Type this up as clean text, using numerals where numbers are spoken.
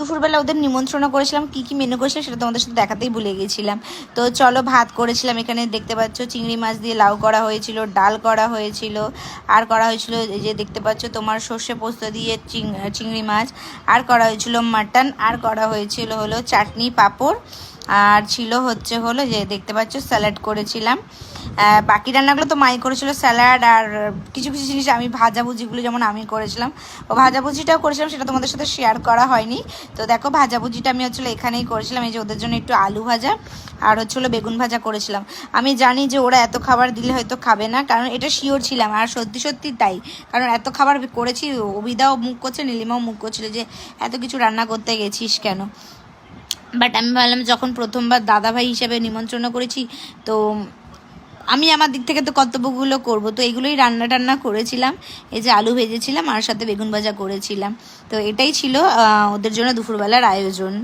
দুপুরবেলা ওদের নিমন্ত্রণ করেছিলাম, কি কি মেনু করেছিলাম সেটা তোমাদের সাথে দেখাতেই ভুলে গেছিলাম। তো চলো, ভাত করেছিলাম, এখানে দেখতে পাচ্ছ চিংড়ি মাছ দিয়ে লাউ করা হয়েছিল, ডাল করা হয়েছিল, আর করা হয়েছিল এই যে দেখতে পাচ্ছ তোমার সর্ষে পোস্ত দিয়ে চিংড়ি মাছ, আর করা হয়েছিল মাটন, আর করা হয়েছিল হলো চাটনি পাঁপড়, আর ছিল হচ্ছে হলো যে দেখতে পাচ্ছ স্যালাড করেছিলাম। বাকি রান্নাগুলো তো মাই করেছিল, স্যালাড আর কিছু কিছু জিনিস আমি ভাজাভুজিগুলো যেমন আমি করেছিলাম, ও ভাজাভুজিটাও করেছিলাম, সেটা তোমাদের সাথে শেয়ার করা হয়নি। তো দেখো ভাজাভুজিটা আমি হচ্ছিলো এখানেই করেছিলাম, এই যে ওদের জন্য একটু আলু ভাজা আর হচ্ছিলো বেগুন ভাজা করেছিলাম। আমি জানি যে ওরা এত খাবার দিলে হয়তো খাবে না, কারণ এটা শিওর ছিলাম, আর সত্যি সত্যি তাই, কারণ এত খাবার করেছি। অবিদাও মুখ করছে, নীলিমাও মুখ করছিল যে এত কিছু রান্না করতে গেছিস কেন। বাট আমি ভাবলাম যখন প্রথমবার দাদাভাই হিসেবে নিমন্ত্রণ করেছি, তো আমি আমার দিক থেকে তো কর্তব্যগুলো করব, তো এগুলোই রান্না টান্না করেছিলাম। এই যে আলু ভেজেছিলাম আর সাথে বেগুন ভাজা করেছিলাম। তো এটাই ছিল ওদের জন্য দুপুরবেলার আয়োজন।